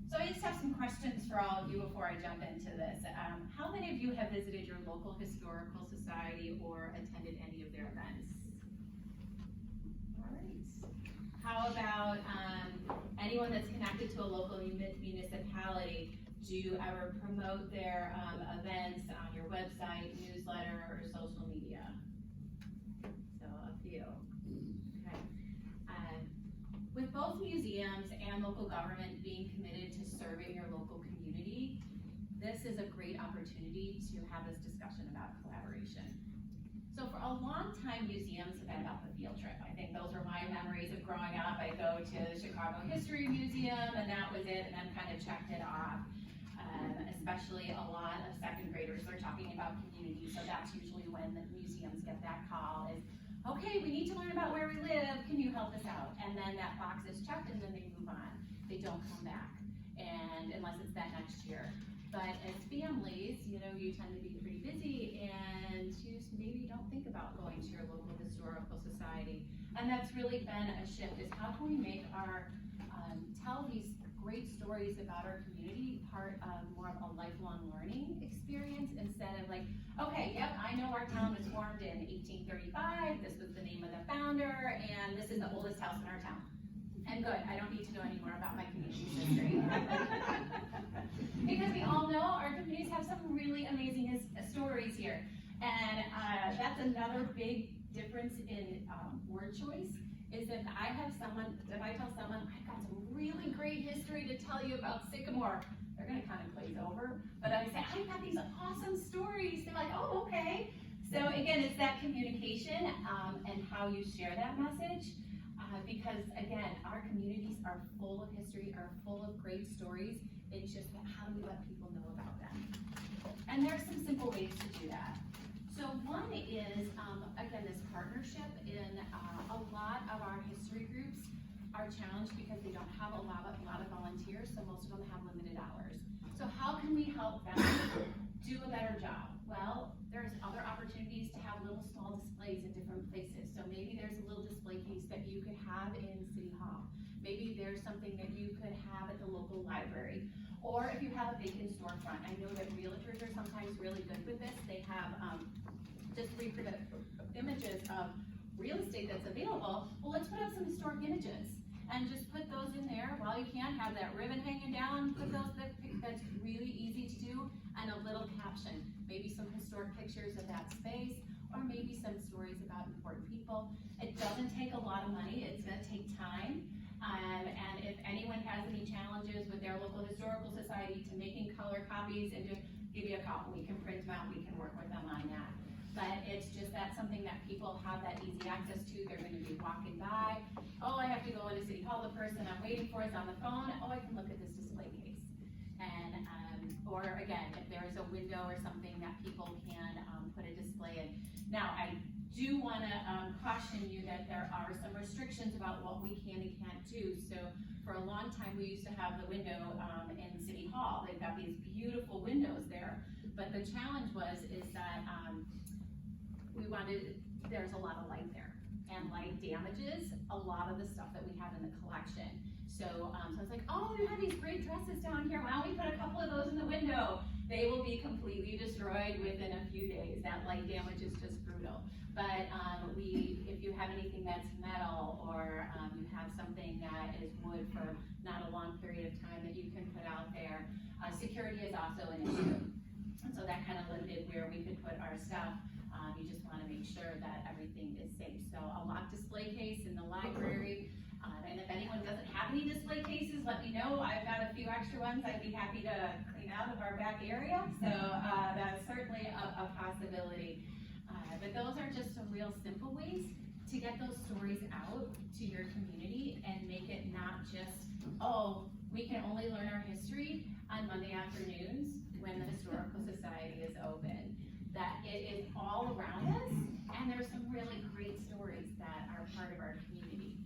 So I just have some questions for all of you before I jump into this. How many of you have visited your local historical society or attended any of their events? All right. How about anyone that's connected to a local municipality? Do you ever promote their events on your website, newsletter, or social media? So a few. Okay. With both museums and local government being committed to serving your local community, this is a great opportunity to have this discussion about collaboration. So for a long time, museums have been about the field trip. I think those were my memories of growing up. I go to the Chicago History Museum, and that was it, and then kind of checked it off. Especially a lot of second graders are talking about community, so that's usually when the museums get that call is, okay, we need to learn about where we live, can you help us out? And then that box is checked and then they move on. They don't come back, and unless it's that next year. But as families, you know, you tend to be pretty busy and you just maybe don't think about going to your local historical society. And that's really been a shift, is how can we make our, tell these great stories about our community part of more of a lifelong learning experience, instead of like, okay, yep, I know our town was formed in 1835, this was the name of the founder, and this is the oldest house in our town. And good, I don't need to know any more about my community's history. Because we all know our communities have some really amazing stories here. And that's another big difference in word choice, is if I have someone, if I tell someone, I've got some really great history to tell you about Sycamore, they're gonna kind of glaze over. But I say, I've got these awesome stories, they're like, oh, okay. So again, it's that communication and how you share that message. Because again, our communities are full of history, are full of great stories. It's just how do we let people know about them? And there's some simple ways to do that. So one is, again, this partnership. In a lot of our history groups are challenged because they don't have a lot of volunteers, so most of them have limited hours. So how can we help them do a better job? Well, there's other opportunities to have little small displays in different places. So maybe there's a little display case that you could have in City Hall. Maybe there's something that you could have at the local library. Or if you have a vacant storefront, I know that realtors are sometimes really good with this. They have just reproductive images of real estate that's available. Well, let's put up some historic images and just put those in there. While you can have that ribbon hanging down, put those, that's really easy to do, and a little caption. Maybe some historic pictures of that space, or maybe some stories about important people. It doesn't take a lot of money, it's gonna take time. And if anyone has any challenges with their local historical society to making color copies, and just give you a call. We can print them out, we can work with them on that. But it's just that's something that people have that easy access to. They're going to be walking by. Oh, I have to go into City Hall. The person I'm waiting for is on the phone. Oh, I can look at this display case. And or again, if there is a window or something that people can put a display in. Now, I do want to caution you that there are some restrictions about what we can and can't do. So for a long time, we used to have the window in City Hall. They've got these beautiful windows there. But the challenge is that there's a lot of light there, and light damages a lot of the stuff that we have in the collection. So, so I was like, oh, you have these great dresses down here. Why don't we put a couple of those in the window? They will be completely destroyed within a few days. That light damage is just brutal. But if you have anything that's metal, or you have something that is wood for not a long period of time that you can put out there, security is also an issue. And so that kind of limited where we could put our stuff. You just want to make sure that everything is safe. So a locked display case in the library. And if anyone doesn't have any display cases, let me know. I've got a few extra ones I'd be happy to clean out of our back area. So that's certainly a possibility. But those are just some real simple ways to get those stories out to your community and make it not just, oh, we can only learn our history on Monday afternoons when the Historical Society is open. That it is all around us, and there's some really great stories that are part of our community.